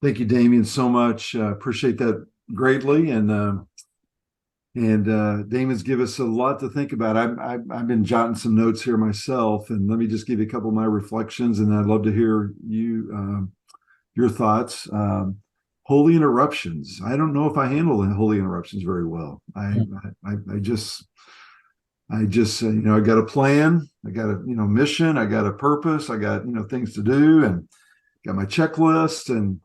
Thank you, Damion, so much. Appreciate that greatly. And Damon's give us a lot to think about. I've been jotting some notes here myself, and let me just give you a couple of my reflections, and I'd love to hear your thoughts. Holy interruptions. I don't know if I handle holy interruptions very well. I just I got a plan, I got a mission, I got a purpose, I got things to do, and got my checklist, and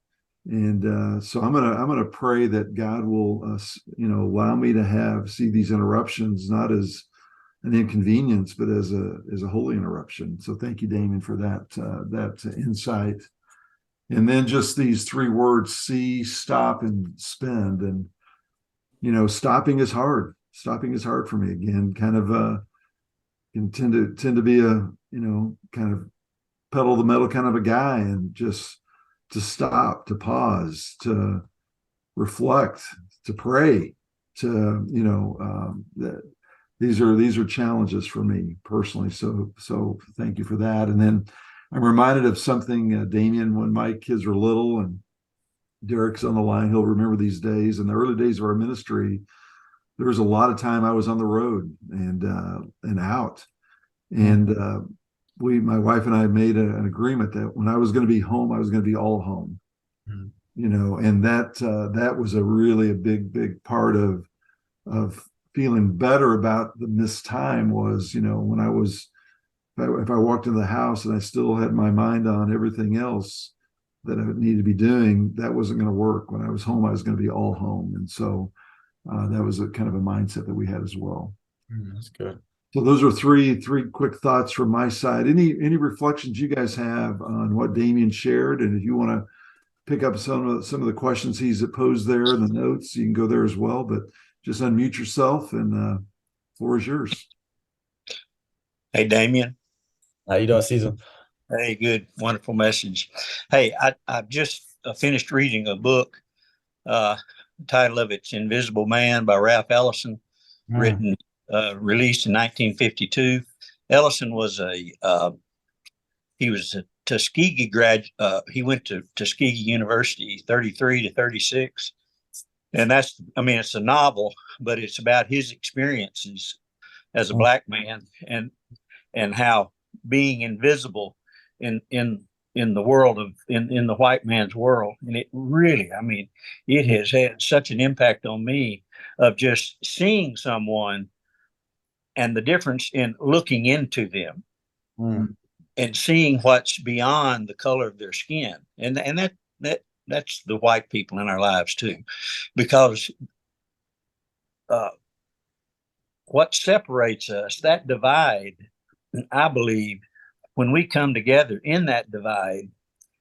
so I'm gonna pray that God will allow me to see these interruptions not as an inconvenience, but as a holy interruption. So thank you, Damon, for that insight. And then just these three words: see, stop, and spend. And stopping is hard. Stopping is hard for me. Again, kind of can tend to be a kind of pedal the metal kind of a guy, and just to stop, to pause, to reflect, to pray, to these are challenges for me personally. So thank you for that. And then I'm reminded of something, Damion, when my kids were little, and Derek's on the line, he'll remember these days. In the early days of our ministry, there was a lot of time I was on the road and out. And my wife and I made an agreement that when I was going to be home, I was going to be all home. And that was a big part of feeling better about the missed time was, when if I walked into the house and I still had my mind on everything else that I would need to be doing, that wasn't going to work. When I was home, I was going to be all home. And so that was a kind of a mindset that we had as well. That's good. So those are three quick thoughts from my side. Any reflections you guys have on what Damion shared? And if you want to pick up some of the questions he's posed there in the notes, you can go there as well. But just unmute yourself, and the floor is yours. Hey, Damion. How you doing, Caesar? Hey, good, wonderful message. Hey, I've just finished reading a book. The title of it's Invisible Man by Ralph Ellison, released in 1952. Ellison was he was a Tuskegee graduate. He went to Tuskegee University, 33 to 36. And it's a novel, but it's about his experiences as a black man, and how being invisible in the world in the white man's world. And it really, it has had such an impact on me of just seeing someone and the difference in looking into them and seeing what's beyond the color of their skin. And that's the white people in our lives too, because what separates us, that divide, I believe, when we come together in that divide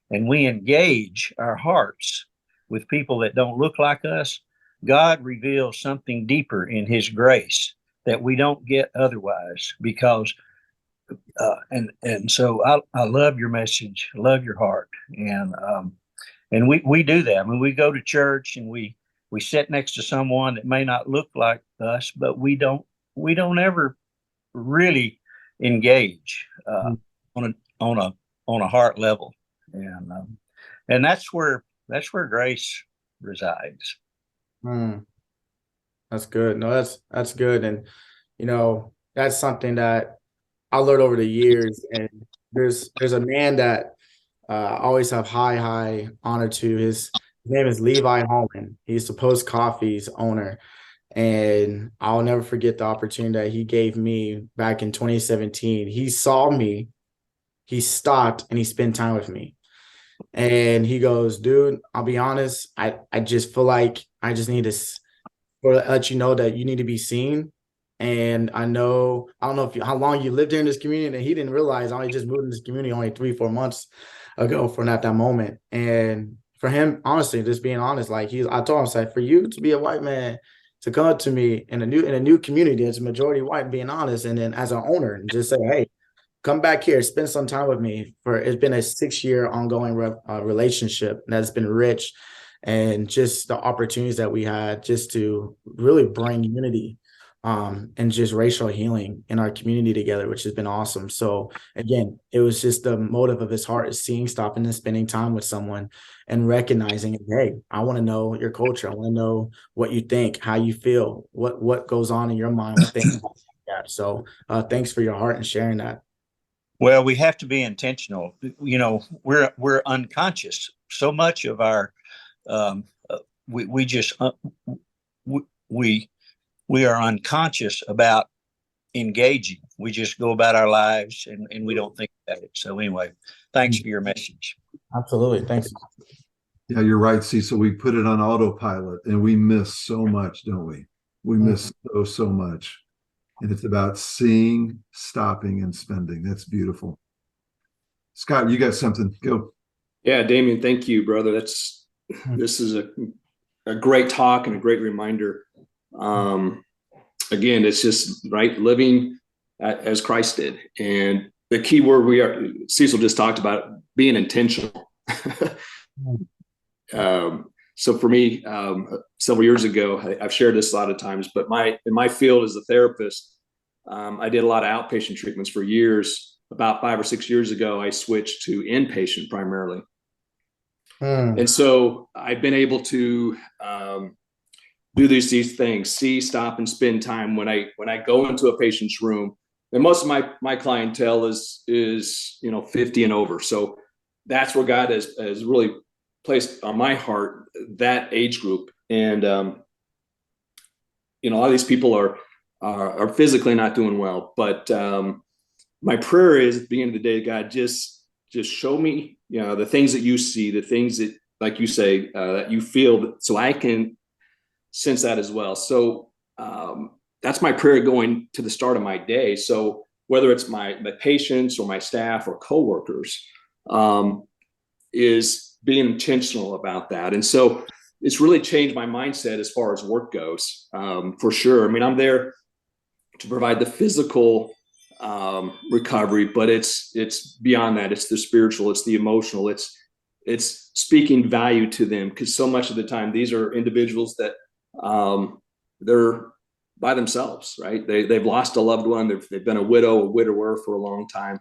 and we engage our hearts with people that don't look like us, God reveals something deeper in his grace that we don't get otherwise. Because and so I love your message, love your heart, and we do that. We go to church and we sit next to someone that may not look like us, but we don't ever really engage on a heart level, and that's where grace resides. That's good. No, that's good, and that's something that I learned over the years. And there's a man that I always have high honor to. His name is Levi Holman. He's the Post Coffee's owner. And I'll never forget the opportunity that he gave me back in 2017. He saw me, he stopped, and he spent time with me. And he goes, dude, I'll be honest, I just feel like I just need to let you know that you need to be seen. And I don't know how long you lived here in this community, and he didn't realize I only just moved in this community only 3-4 months ago from that moment. And for him, honestly, just being honest, I told him, for you to be a white man, to come up to me in a new community that's majority white, being honest, and then as an owner, and just say, hey, come back here, spend some time with me. It's been a 6-year ongoing relationship that's been rich, and just the opportunities that we had just to really bring unity and just racial healing in our community together, which has been awesome. So again, it was just the motive of his heart is seeing, stopping and spending time with someone and recognizing, hey, I want to know your culture. I want to know what you think, how you feel, what goes on in your mind, what things like that. So thanks for your heart and sharing that. Well, we have to be intentional. You know, we're unconscious. So much of our we just we we are unconscious about engaging. We just go about our lives and we don't think about it. So anyway, thanks for your message. Absolutely. Thanks. Yeah, you're right, Cecil. We put it on autopilot and we miss so much, don't we? We miss so much. And it's about seeing, stopping, and spending. That's beautiful. Scott, you got something? Go. Yeah, Damion, thank you, brother. This is a great talk and a great reminder. Again, it's just right living as Christ did. And the key word Cecil just talked about being intentional. So for me, several years ago, I've shared this a lot of times, but in my field as a therapist, I did a lot of outpatient treatments for years. About 5 or 6 years ago, I switched to inpatient primarily. And so I've been able to do these things, see, stop, and spend time when I go into a patient's room. And most of my clientele is 50 and over. So that's where God has really placed on my heart that age group. And a lot of these people are physically not doing well, but my prayer is at the end of the day, God, just show me, the things that you see, the things that, like you say, that you feel, so I can sense that as well. So that's my prayer going to the start of my day. So whether it's my patients or my staff or coworkers, is being intentional about that. And so it's really changed my mindset as far as work goes, for sure. I mean, I'm there to provide the physical recovery, but it's beyond that. It's the spiritual, it's the emotional, it's speaking value to them, because so much of the time these are individuals that they're by themselves, right? They've lost a loved one, they've been a widower for a long time.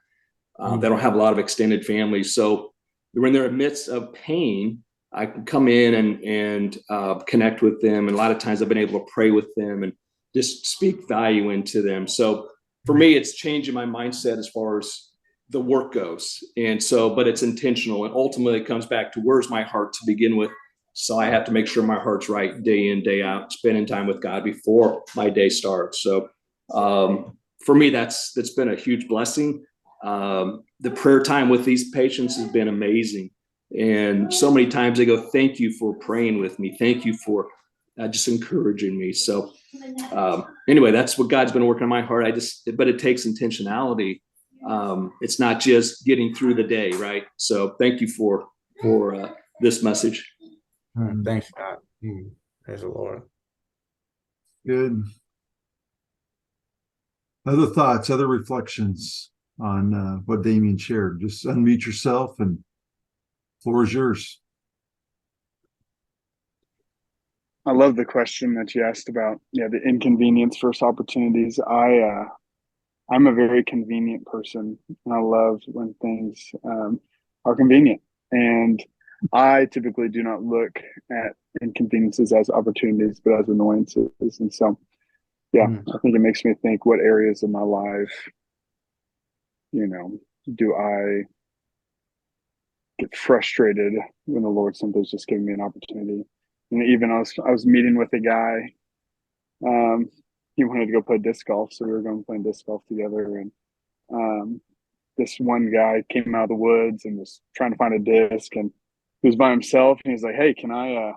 They don't have a lot of extended families, so when they're in the midst of pain, I can come in and connect with them, and a lot of times I've been able to pray with them and just speak value into them. So for me, it's changing my mindset as far as the work goes. And so, but it's intentional, and ultimately it comes back to where's my heart to begin with. So I have to make sure my heart's right day in, day out, spending time with God before my day starts. So for me, that's been a huge blessing. The prayer time with these patients has been amazing. And so many times they go, thank you for praying with me. Thank you for just encouraging me. So anyway, that's what God's been working on my heart. But it takes intentionality. It's not just getting through the day, right? So thank you for this message. Thanks, God. Praise the Lord. Good. Other thoughts, other reflections on what Damion shared? Just unmute yourself and floor is yours. I love the question that you asked about, the inconvenience versus opportunities. I'm a very convenient person, and I love when things are convenient. And I typically do not look at inconveniences as opportunities, but as annoyances. And so, I think it makes me think, what areas of my life, do I get frustrated when the Lord sometimes just giving me an opportunity? And even I was meeting with a guy. He wanted to go play disc golf, so we were going playing disc golf together. And this one guy came out of the woods and was trying to find a disc, and he was by himself. And he's like, "Hey, can I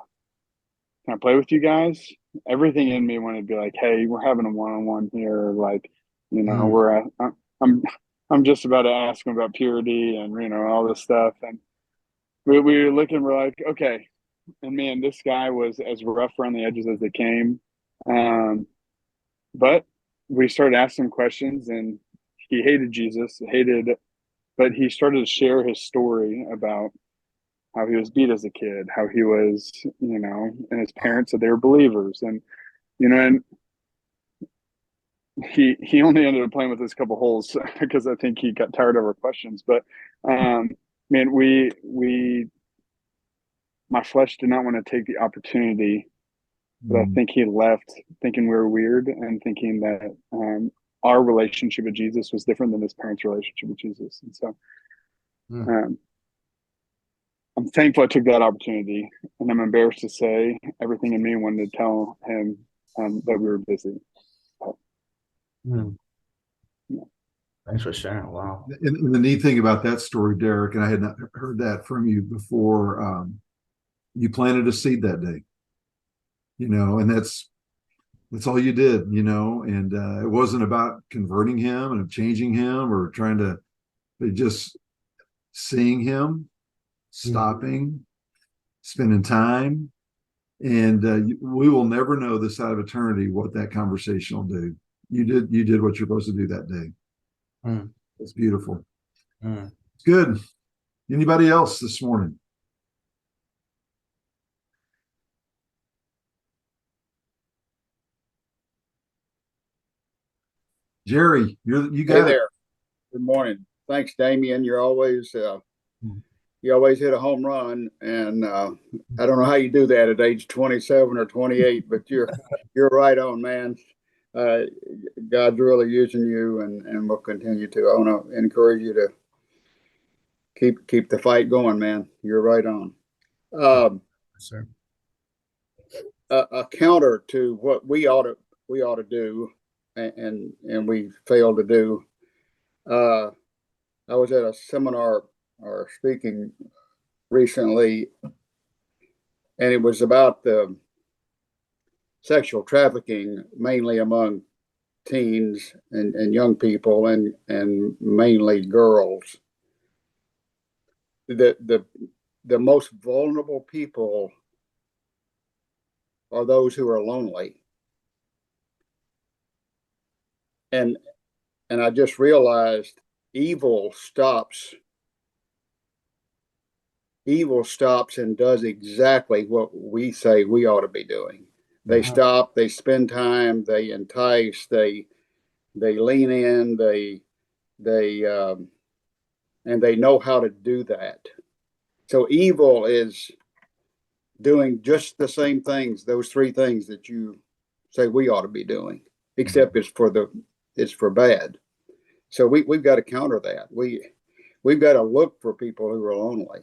play with you guys?" Everything in me wanted to be like, "Hey, we're having a one-on-one here. Like, I'm just about to ask him about purity and all this stuff." And we were looking, we're like, okay. And man, this guy was as rough around the edges as they came. But we started asking questions, and he hated Jesus, but he started to share his story about how he was beat as a kid, how he was, and his parents said they were believers. And he only ended up playing with us a couple holes because I think he got tired of our questions. But man, my flesh did not want to take the opportunity, but I think he left thinking we were weird and thinking that our relationship with Jesus was different than his parents' relationship with Jesus. And so I'm thankful I took that opportunity, and I'm embarrassed to say everything in me wanted to tell him that we were busy. Thanks for sharing. Wow. And the neat thing about that story, Derek, and I had not heard that from you before, you planted a seed that day, and that's all you did, and it wasn't about converting him and changing him or trying to, but just seeing him, stopping, spending time. And we will never know this side of eternity what that conversation will do. You did what you're supposed to do that day. It's beautiful. It's good. Anybody else this morning? Jerry, you got it. There. Good morning. Thanks, Damion. You always hit a home run, and I don't know how you do that at age 27 or 28, but you're right on, man. God's really using you, and will continue to. I want to encourage you to keep the fight going, man. You're right on. Sir. A counter to what we ought to do, and we fail to do. I was at a seminar or speaking recently, and it was about the sexual trafficking, mainly among teens and young people, and mainly girls. The most vulnerable people are those who are lonely. And I just realized evil stops and does exactly what we say we ought to be doing. They stop, they spend time, they entice, they lean in, and they know how to do that. So evil is doing just the same things, those three things that you say we ought to be doing, except it's for bad. So we've got to counter that. We've got to look for people who are lonely.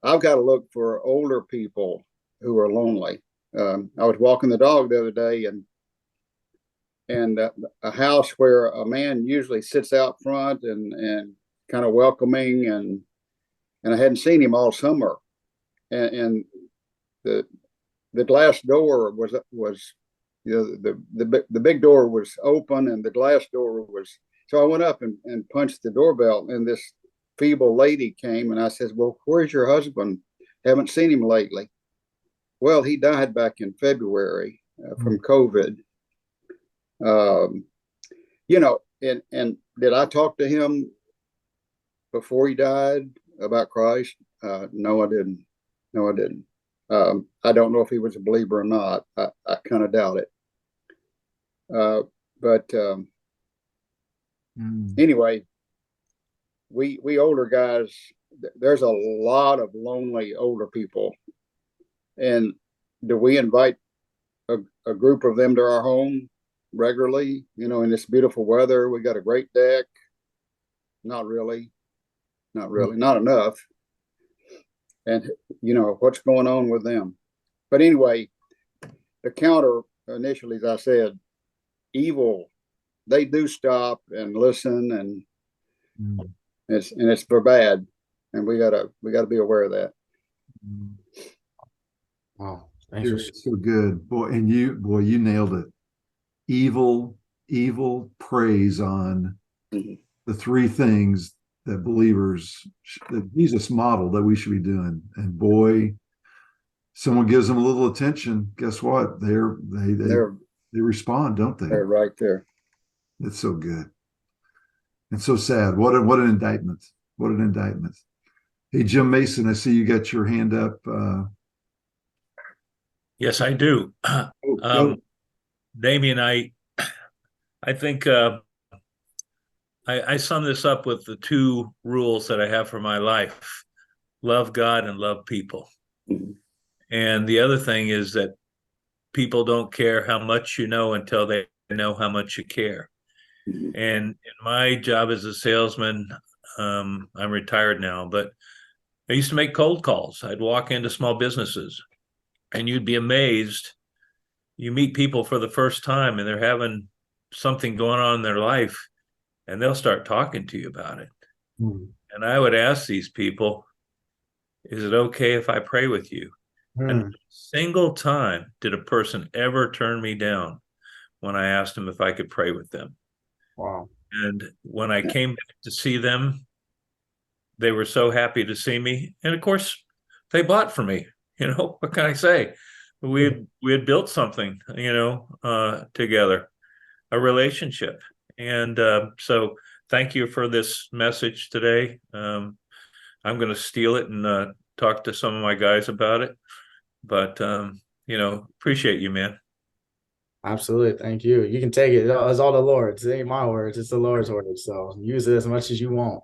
I've got to look for older people who are lonely. I was walking the dog the other day, and a house where a man usually sits out front and kind of welcoming, and I hadn't seen him all summer, and the glass door was the big door was open, and the glass door was. So I went up and punched the doorbell, and this feeble lady came, and I said, "Well, where's your husband? Haven't seen him lately." Well, he died back in February from COVID. And did I talk to him before he died about Christ? No, I didn't. I don't know if he was a believer or not. I kind of doubt it. But anyway, we older guys, there's a lot of lonely older people. And do we invite a group of them to our home regularly? In this beautiful weather, we got a great deck. Not really, not enough. And what's going on with them? But anyway, the counter initially, as I said, evil, they do stop and listen, and it's for bad, and we gotta be aware of that. Wow, You're so good, boy, and you nailed it. Evil preys on the three things that believers, that Jesus modeled, that we should be doing. And boy, someone gives them a little attention, guess what? They respond, don't they? They're right there. It's so good. It's so sad. What an indictment. What an indictment. Hey, Jim Mason, I see you got your hand up. Yes, I do. Damion, I think I sum this up with the two rules that I have for my life: love God and love people. Mhm. And the other thing is that people don't care how much you know until they know how much you care. Mhm. And in my job as a salesman, I'm retired now, but I used to make cold calls. I'd walk into small businesses and you'd be amazed. You meet people for the first time and they're having something going on in their life and they'll start talking to you about it. Hmm. And I would ask these people, is it okay if I pray with you? And not a single time did a person ever turn me down when I asked them if I could pray with them. Wow. And when I came back to see them, they were so happy to see me. And of course, they bought from me. You know, what can I say? We had built something, together, a relationship. And so thank you for this message today. I'm going to steal it and talk to some of my guys about it. But, appreciate you, man. Absolutely. Thank you. You can take it. It's all the Lord's. It ain't my words. It's the Lord's words. So use it as much as you want.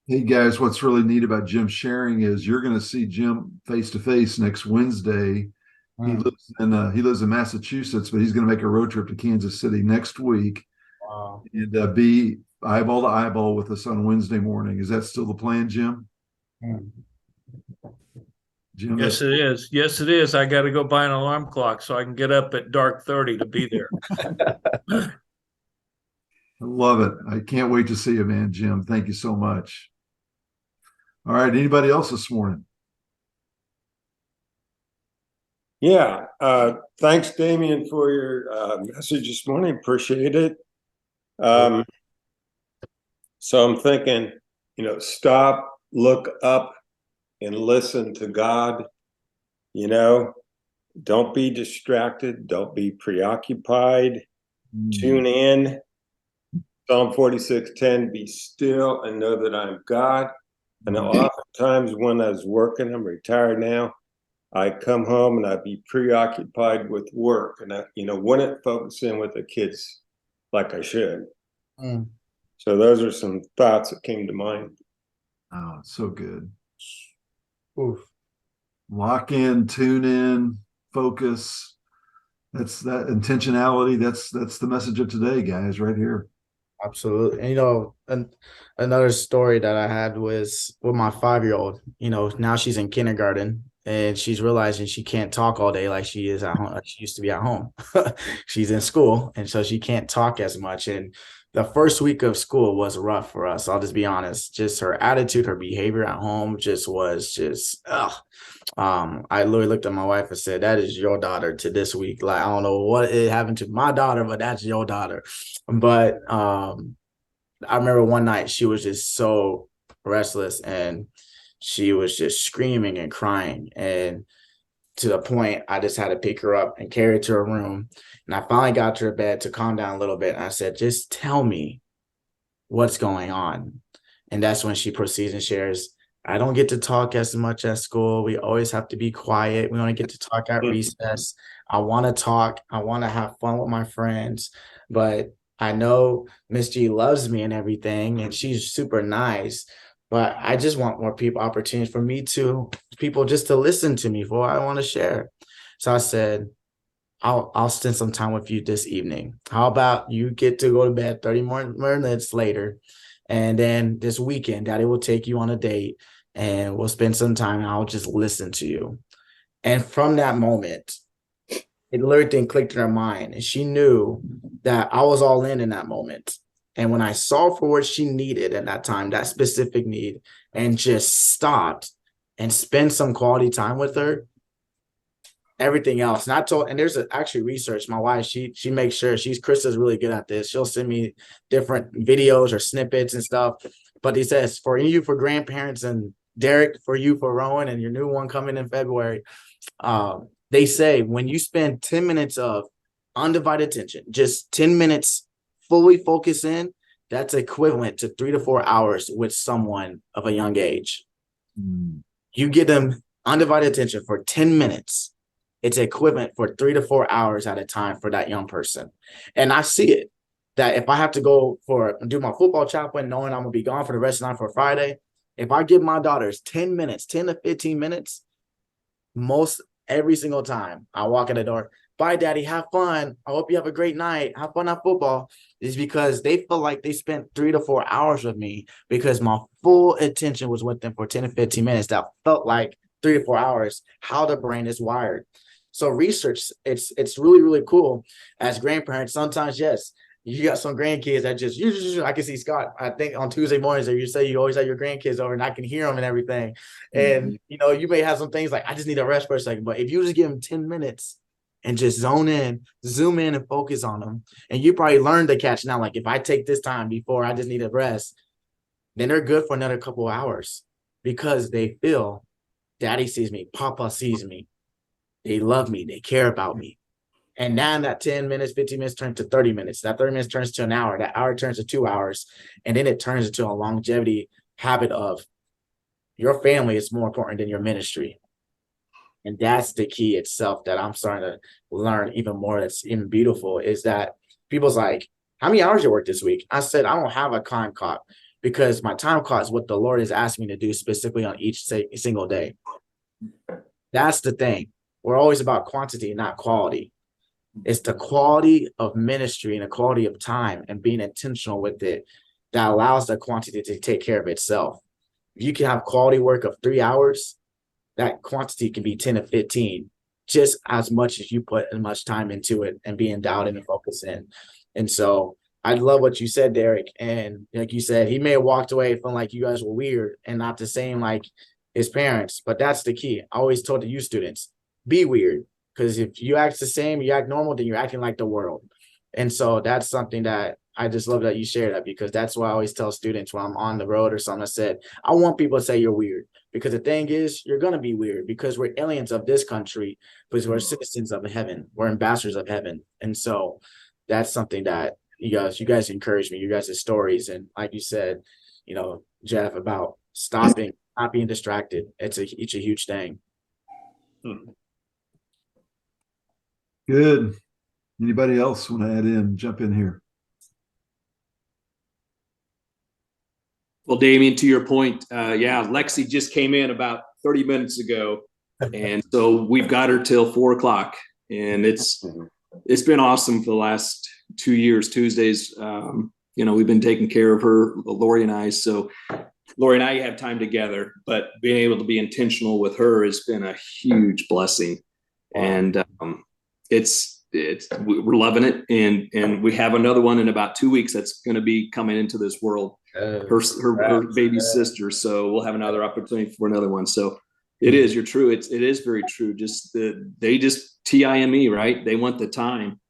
Hey guys, what's really neat about Jim sharing is you're going to see Jim face to face next Wednesday. He lives in Massachusetts, but he's going to make a road trip to Kansas City next week Wow. and be eyeball to eyeball with us on Wednesday morning. Is that still the plan, Jim? Jim, Yes, it is. Yes, it is. I got to go buy an alarm clock so I can get up at dark 30 to be there. I love it. I can't wait to see you, man, Jim. Thank you so much. All right. Anybody else this morning? Yeah. Thanks, Damion, for your message this morning. Appreciate it. So I'm thinking, stop, look up, and listen to God. Don't be distracted. Don't be preoccupied. Tune in. Psalm 46:10, be still and know that I'm God. And oftentimes when I was working, I'm retired now, I come home and I'd be preoccupied with work and I, wouldn't focus in with the kids like I should. So those are some thoughts that came to mind. Oh, it's so good. Oof. Lock in, tune in, focus. That's that intentionality. That's the message of today, guys, right here. Absolutely. And another story that I had was with my 5-year-old. Now she's in kindergarten and she's realizing she can't talk all day like she is at home, like she used to be at home. She's in school, and so she can't talk as much. And the first week of school was rough for us. I'll just be honest. Just her attitude, her behavior at home I literally looked at my wife and said, that is your daughter to this week. Like, I don't know what it happened to my daughter, but that's your daughter. But I remember one night she was just so restless and she was just screaming and crying. And to the point, I just had to pick her up and carry her to her room. And I finally got to her bed to calm down a little bit. And I said, just tell me what's going on. And that's when she proceeds and shares, I don't get to talk as much at school. We always have to be quiet. We only get to talk at recess. I want to talk. I want to have fun with my friends. But I know Miss G loves me and everything, and she's super nice. But I just want more opportunities for people just to listen to me for what I want to share. So I said, I'll spend some time with you this evening. How about you get to go to bed 30 more minutes later? And then this weekend, Daddy will take you on a date and we'll spend some time and I'll just listen to you. And from that moment, it literally and clicked in her mind. And she knew that I was all in that moment. And when I saw for what she needed at that time, that specific need, and just stopped and spent some quality time with her, everything else. And there's actually research. My wife, she makes sure Krista's really good at this. She'll send me different videos or snippets and stuff. But he says, for you, for grandparents, and Derek, for you, for Rowan, and your new one coming in February, they say when you spend 10 minutes of undivided attention, just 10 minutes fully focus in, that's equivalent to 3 to 4 hours with someone of a young age. You give them undivided attention for 10 minutes. it's equivalent for 3 to 4 hours at a time for that young person. And I see it, that if I have to go do my football chaplain, knowing I'm gonna be gone for the rest of the night for Friday, if I give my daughters 10 minutes, 10 to 15 minutes, every single time I walk in the door, bye, daddy, have fun. I hope you have a great night. Have fun at football. Is because they feel like they spent 3 to 4 hours with me because my full attention was with them for 10 to 15 minutes. That felt like 3 to 4 hours, how the brain is wired. So research, it's really, really cool. As grandparents, sometimes, yes, you got some grandkids that I can see Scott, I think on Tuesday mornings, or you say you always have your grandkids over and I can hear them and everything. And, you may have some things like, I just need a rest for a second. But if you just give them 10 minutes and just zoom in and focus on them, and you probably learned to catch now, like if I take this time before I just need a rest, then they're good for another couple of hours because they feel daddy sees me, papa sees me. They love me. They care about me. And now that 10 minutes, 15 minutes turns to 30 minutes. That 30 minutes turns to an hour. That hour turns to 2 hours. And then it turns into a longevity habit of your family is more important than your ministry. And that's the key itself that I'm starting to learn even more. That's even beautiful is that people's like, how many hours you work this week? I said, I don't have a time clock because my time clock is what the Lord has asked me to do specifically on each single day. That's the thing. We're always about quantity, not quality. It's the quality of ministry and the quality of time and being intentional with it that allows the quantity to take care of itself. If you can have quality work of 3 hours, that quantity can be 10 to 15, just as much as you put as much time into it and be endowed and focus in. And so I love what you said, Derek. And like you said, he may have walked away feeling like you guys were weird and not the same like his parents, but that's the key. I always told the youth students, be weird. Because if you act the same, you act normal, then you're acting like the world. And so that's something that I just love that you share that, because that's why I always tell students when I'm on the road or something. I said, I want people to say you're weird, because the thing is, you're going to be weird because we're aliens of this country, because we're citizens of heaven. We're ambassadors of heaven. And so that's something that you guys encourage me, you guys' stories. And like you said, Jeff, about stopping, not being distracted. It's a huge thing. Good. Anybody else want to add in? Jump in here. Well, Damion, to your point, Lexi just came in about 30 minutes ago, and so we've got her till 4:00, and it's been awesome for the last 2 years. Tuesdays, we've been taking care of her, Lori and I. So Lori and I have time together, but being able to be intentional with her has been a huge blessing. Wow. And we're loving it, and we have another one in about 2 weeks that's going to be coming into this world. Her baby sister, so we'll have another opportunity for another one. So you're true. It is very true. They just time, right? They want the time,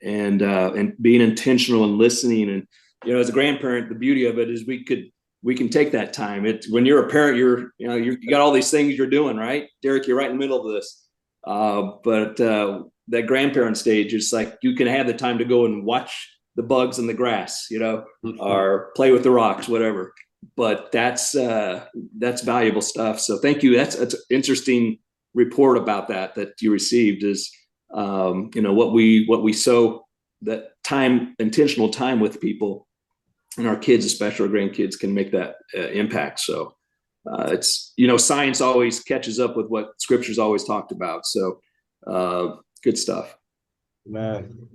and being intentional and listening. And as a grandparent, the beauty of it is we can take that time. When you're a parent, you got all these things you're doing, right? Derek, you're right in the middle of this, but that grandparent stage, it's like you can have the time to go and watch the bugs in the grass, or play with the rocks, whatever. But that's valuable stuff. So thank you. That's an interesting report about that you received is, what we sow, that time, intentional time with people, and our kids, especially our grandkids, can make that impact. So it's, science always catches up with what Scripture's always talked about. So good stuff. Man.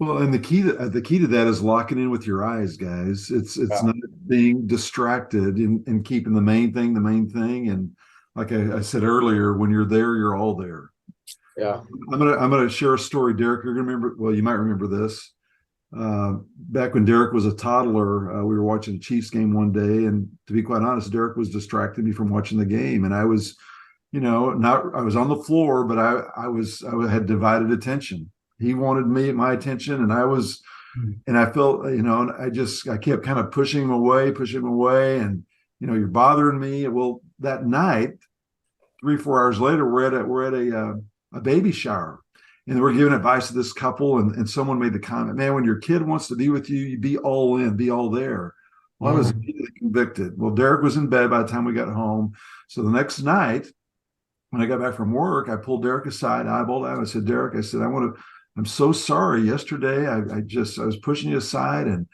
Well, and the key to that is locking in with your eyes, guys. It's not being distracted and keeping the main thing. And like I said earlier, when you're there, you're all there. Yeah. I'm gonna share a story, Derek. You're gonna remember. Well, you might remember this. Back when Derek was a toddler, we were watching the Chiefs game one day, and to be quite honest, Derek was distracting me from watching the game, and I was, I was on the floor, but I had divided attention. He wanted my attention, and I felt, and I kept kind of pushing him away, and you're bothering me. Well, that night, 3-4 hours later, we're at a baby shower, and we're giving advice to this couple, and someone made the comment, man, when your kid wants to be with you, you be all in, be all there. Well, I was immediately convicted. Well, Derek was in bed by the time we got home. So the next night, when I got back from work, I pulled Derek aside, eyeballed him. I said, Derek, I said, I'm so sorry. Yesterday, I was pushing you aside, and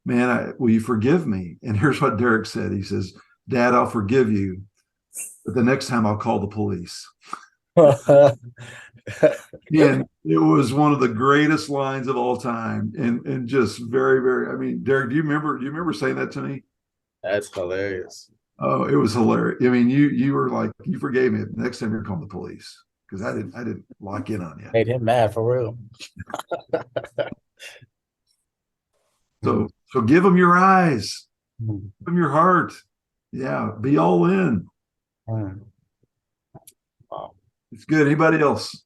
man, will you forgive me? And here's what Derek said. He says, Dad, I'll forgive you, but the next time I'll call the police. And it was one of the greatest lines of all time, and just very, very. I mean, Derek, do you remember saying that to me? That's hilarious. Oh, it was hilarious. I mean, you were like, you forgave me. Next time you're calling the police, because I didn't lock in on you. Made him mad for real. So give them your eyes, Mm. give them your heart. Yeah, be all in. Mm. It's good. Anybody else?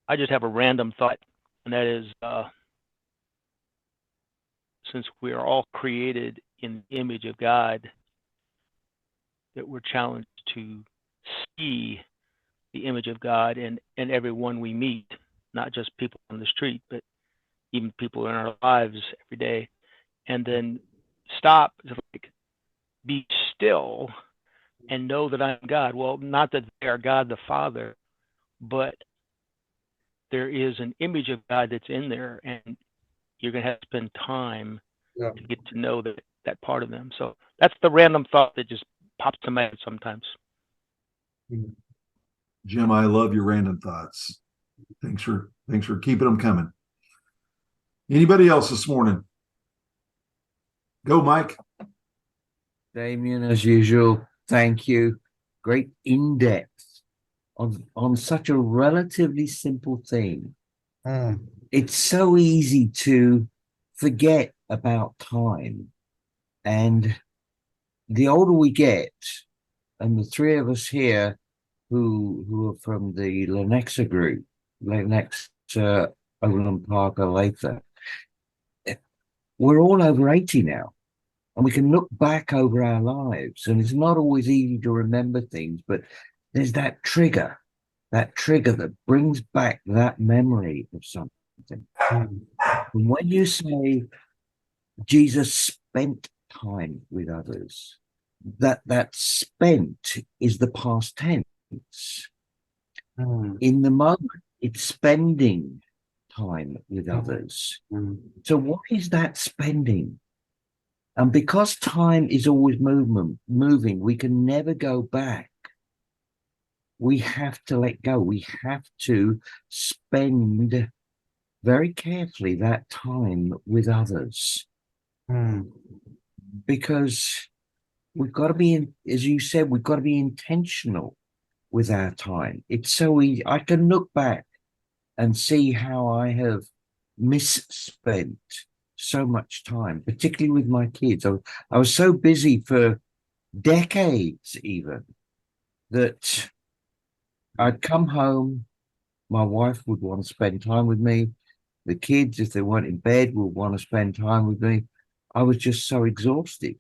I just have a random thought, and that is, since we are all created in the image of God, that we're challenged to see the image of God in everyone we meet, not just people on the street, but even people in our lives every day. And then stop, like, be still and know that I'm God. Well, not that they are God the Father, but there is an image of God that's in there, and you're going to have to spend time to get to know that part of them. So that's the random thought that just pops to my head sometimes. Jim, I love your random thoughts. Thanks for keeping them coming. Anybody else this morning? Go, Mike. Damion, as usual, thank you. Great in-depth on such a relatively simple thing. It's so easy to forget about time. And the older we get, and the three of us here who are from the Lenexa group, Lenexa, Overland Park, Olathe, we're all over 80 now. And we can look back over our lives, and it's not always easy to remember things, but there's that trigger that brings back that memory of something. And when you say Jesus spent time with others, that spent is the past tense. In the moment, it's spending time with others. So what is that spending? And because time is always moving, we can never go back. We have to let go. We have to spend very carefully that time with others. Because we've got to be, as you said, we've got to be intentional with our time. It's so easy. I can look back and see how I have misspent so much time, particularly with my kids. I was so busy for decades even that I'd come home, my wife would want to spend time with me. The kids, if they weren't in bed, would want to spend time with me. I was just so exhausted.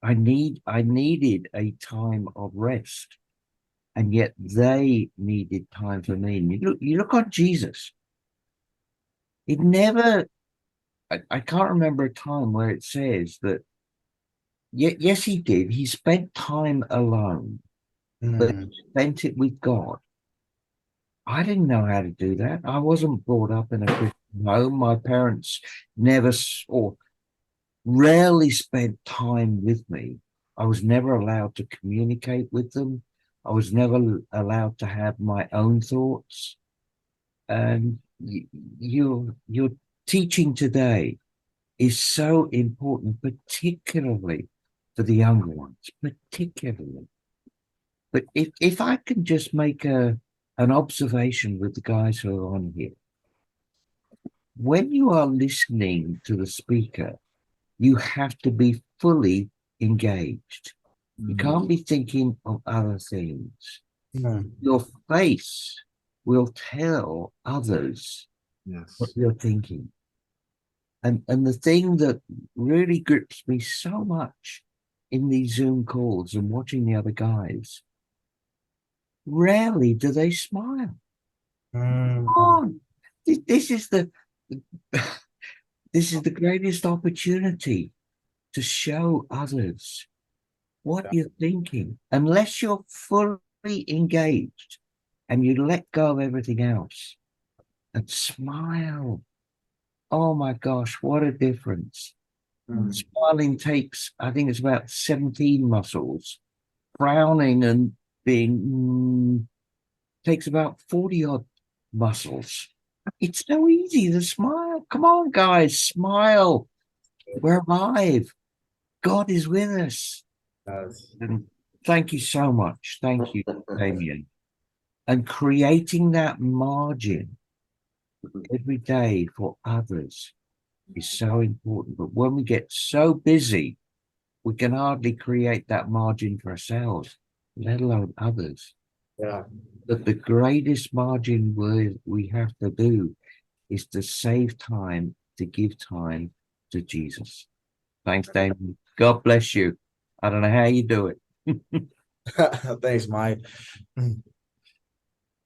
I needed a time of rest, and yet they needed time for me. And you look on Jesus. It never. I can't remember a time where it says that. Yes, he did. He spent time alone, but he spent it with God. I didn't know how to do that. I wasn't brought up in a Christian home. My parents never or rarely spent time with me. I was never allowed to communicate with them. I was never allowed to have my own thoughts. And your teaching today is so important, particularly for the younger ones, particularly. But if I can just make an observation with the guys who are on here, when you are listening to the speaker, you have to be fully engaged. You can't be thinking of other things. Your face will tell others what you're thinking. And the thing that really grips me so much in these Zoom calls and watching the other guys, rarely do they smile. Come on. This is the greatest opportunity to show others what you're thinking, unless you're fully engaged and you let go of everything else and smile. Oh my gosh, what a difference. Smiling takes, I think it's about 17 muscles. Frowning and being takes about 40 odd muscles. It's so easy to smile. Come on, guys, smile. We're alive. God is with us. And thank you so much. Thank you, Damion. And creating that margin every day for others is so important. But when we get so busy, we can hardly create that margin for ourselves, let alone others. Yeah. But the greatest margin we have to do is to save time, to give time to Jesus. Thanks, David. God bless you. I don't know how you do it. Thanks, Mike.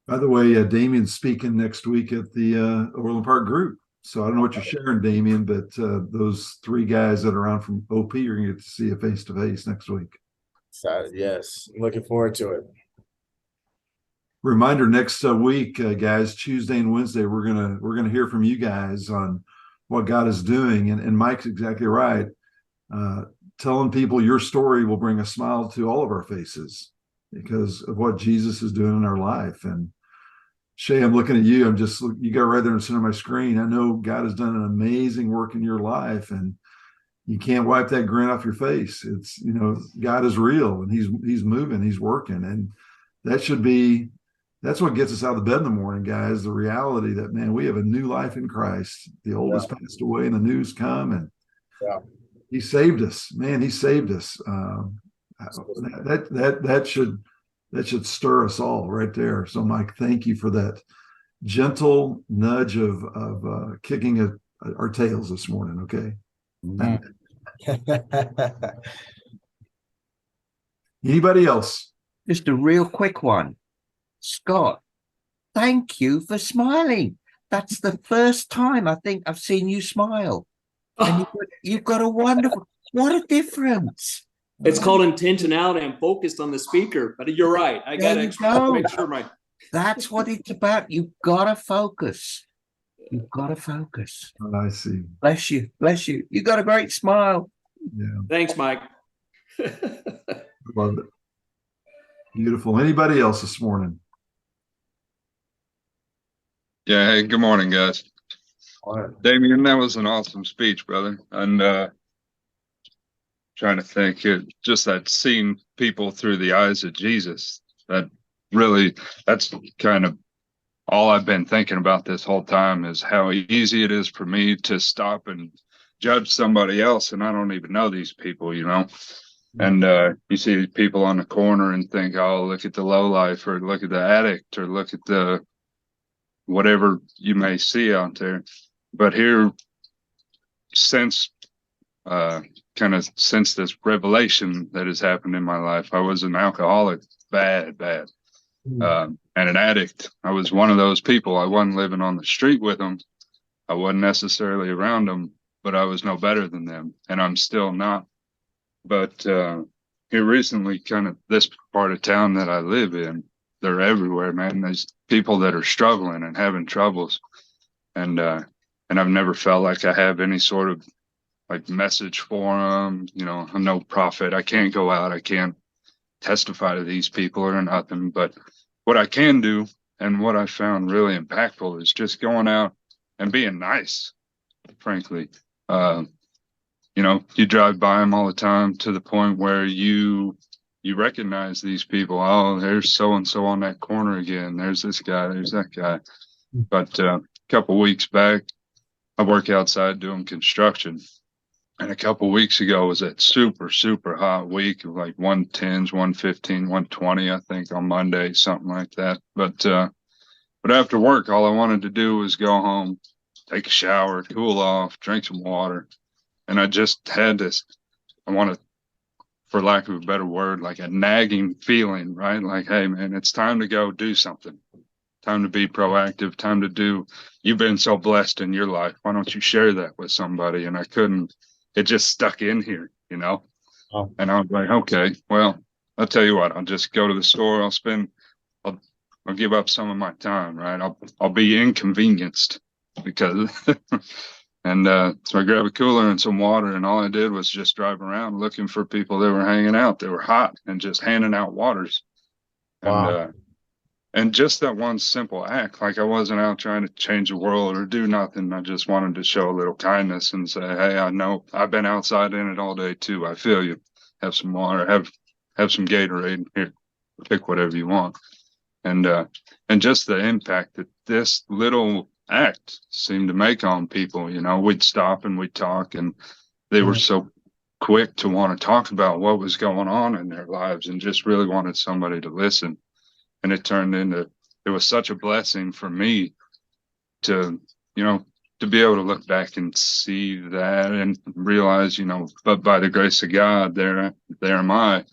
By the way, Damien's speaking next week at the Overland Park group. So I don't know what you're sharing, Damion, but those three guys that are on from OP, you're going to get to see a face-to-face next week. So, yes, looking forward to it. Reminder, next week, guys, Tuesday and Wednesday, we're gonna hear from you guys on what God is doing. And Mike's exactly right. Telling people your story will bring a smile to all of our faces because of what Jesus is doing in our life. And Shay, I'm looking at you. You got right there in the center of my screen. I know God has done an amazing work in your life, and you can't wipe that grin off your face. It's, God is real, and he's moving, he's working. And that's what gets us out of the bed in the morning, guys. The reality that, man, we have a new life in Christ. The old has passed away and the new's come, and he saved us, man. He saved us. That should stir us all right there. So, Mike, thank you for that gentle nudge of kicking our tails this morning. Okay. Anybody else? Just a real quick one. Scott, thank you for smiling. That's the first time I think I've seen you smile. And you've got a wonderful, what a difference. It's called intentionality. I'm focused on the speaker, but you're right. I got to make sure That's what it's about. You've got to focus. You've got to focus. Oh, I see. Bless you. Bless you. You got a great smile. Yeah. Thanks, Mike. Love it. Beautiful. Anybody else this morning? Yeah, hey, good morning, guys. Damion, that was an awesome speech, brother. And trying to think, just that seeing people through the eyes of Jesus, that's kind of all I've been thinking about this whole time, is how easy it is for me to stop and judge somebody else, and I don't even know these people, And you see people on the corner and think, oh, look at the lowlife, or look at the addict, or look at the whatever you may see out there. But here, since this revelation that has happened in my life, I was an alcoholic, bad, and an addict. I was one of those people. I wasn't living on the street with them. I wasn't necessarily around them, but I was no better than them, and I'm still not. But here recently, kind of this part of town that I live in, they're everywhere, man. There's people that are struggling and having troubles, and I've never felt like I have any sort of like message for them. I'm no prophet. I can't go out. I can't testify to these people or nothing. But what I can do, and what I found really impactful, is just going out and being nice, frankly. You drive by them all the time to the point where you recognize these people. Oh, there's so-and-so on that corner again. There's this guy, there's that guy. But a couple weeks back, I work outside doing construction. And a couple weeks ago was that super, super hot week of like 110s, 115, 120, I think, on Monday, something like that. But after work, all I wanted to do was go home, take a shower, cool off, drink some water. And I just had this, for lack of a better word, like a nagging feeling, right? Like, hey, man, it's time to go do something. Time to be proactive, time to do. You've been so blessed in your life. Why don't you share that with somebody? And I couldn't, it just stuck in here, Oh. And I was like, okay, well, I'll tell you what, I'll just go to the store. I'll give up some of my time, right? I'll be inconvenienced because, and so I grabbed a cooler and some water, and all I did was just drive around looking for people that were hanging out. They were hot and just handing out waters. Wow. And just that one simple act, like I wasn't out trying to change the world or do nothing. I just wanted to show a little kindness and say, hey, I know I've been outside in it all day too. I feel you. Have some water, have some Gatorade here, pick whatever you want. And just the impact that this little act seemed to make on people, we'd stop and we'd talk, and they were so quick to want to talk about what was going on in their lives and just really wanted somebody to listen. And it was such a blessing for me to be able to look back and see that and realize, but by the grace of God, there am I.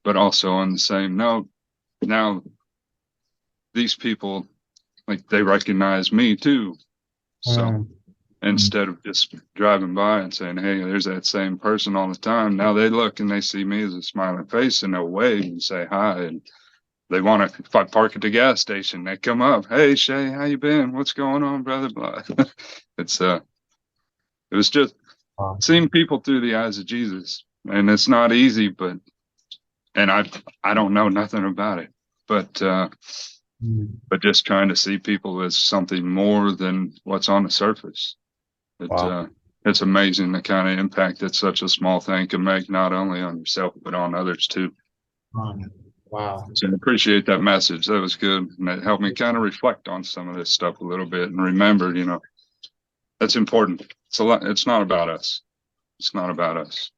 But also on the same note, now these people, like, they recognize me too. So instead of just driving by and saying, hey, there's that same person all the time, now they look and they see me as a smiling face and they'll wave and say hi. And they want to, if I park at the gas station, they come up, hey, Shay, how you been? What's going on, brother? Blah. It was just seeing people through the eyes of Jesus. And it's not easy, and I don't know nothing about it, but just trying to see people as something more than what's on the surface. It's amazing the kind of impact that such a small thing can make, not only on yourself, but on others too. Wow. So I appreciate that message. That was good. And it helped me kind of reflect on some of this stuff a little bit and remember, that's important. It's a lot. It's not about us. It's not about us.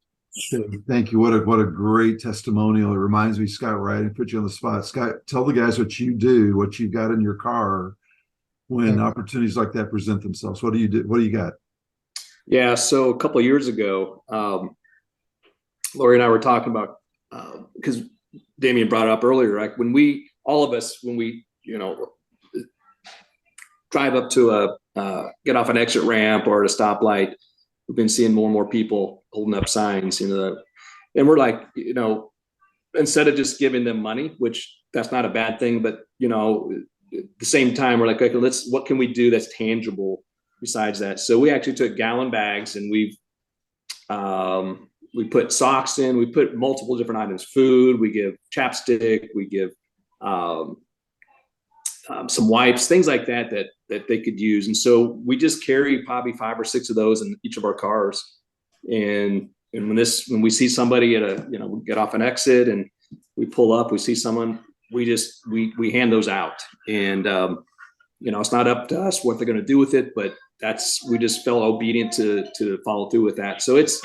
Thank you. What a great testimonial. It reminds me, Scott, right? And put you on the spot. Scott, tell the guys what you do, what you've got in your car when opportunities like that present themselves. What do you do? What do you got? Yeah. So a couple of years ago, Lori and I were talking about, because Damion brought it up earlier, like when we drive up to get off an exit ramp or at a stoplight, we've been seeing more and more people holding up signs, and we're like, instead of just giving them money, which that's not a bad thing, but at the same time, we're like, okay, what can we do that's tangible besides that? So we actually took gallon bags and we put socks in, we put multiple different items, food, we give chapstick, we give some wipes, things like that they could use. And so we just carry probably 5 or 6 of those in each of our cars. And when we see somebody we get off an exit and we pull up, we see someone, we hand those out. And it's not up to us what they're going to do with it, but we just felt obedient to follow through with that. So it's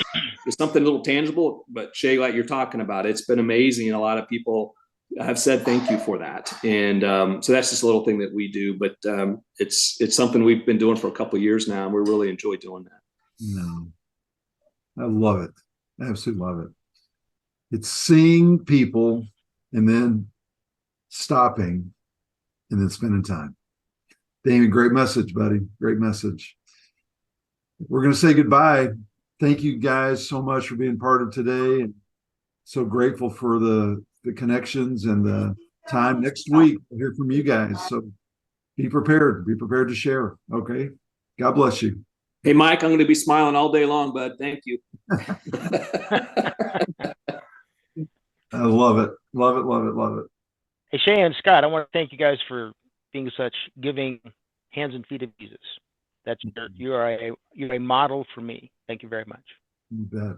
something a little tangible, but Shay, like you're talking about, it's been amazing. A lot of people have said thank you for that. And so that's just a little thing that we do, but it's something we've been doing for a couple of years now, and we really enjoy doing that. No, I love it. I absolutely love it. It's seeing people and then stopping and then spending time. Damion, great message, buddy. Great message. We're going to say goodbye. Thank you guys so much for being part of today. And so grateful for the connections and the time. Next week, we'll hear from you guys. So be prepared. Be prepared to share. Okay. God bless you. Hey, Mike, I'm going to be smiling all day long, bud. Thank you. I love it. Love it. Love it. Love it. Hey, Shay and Scott, I want to thank you guys for being such giving hands and feet of Jesus. You're a model for me. Thank you very much. You bet.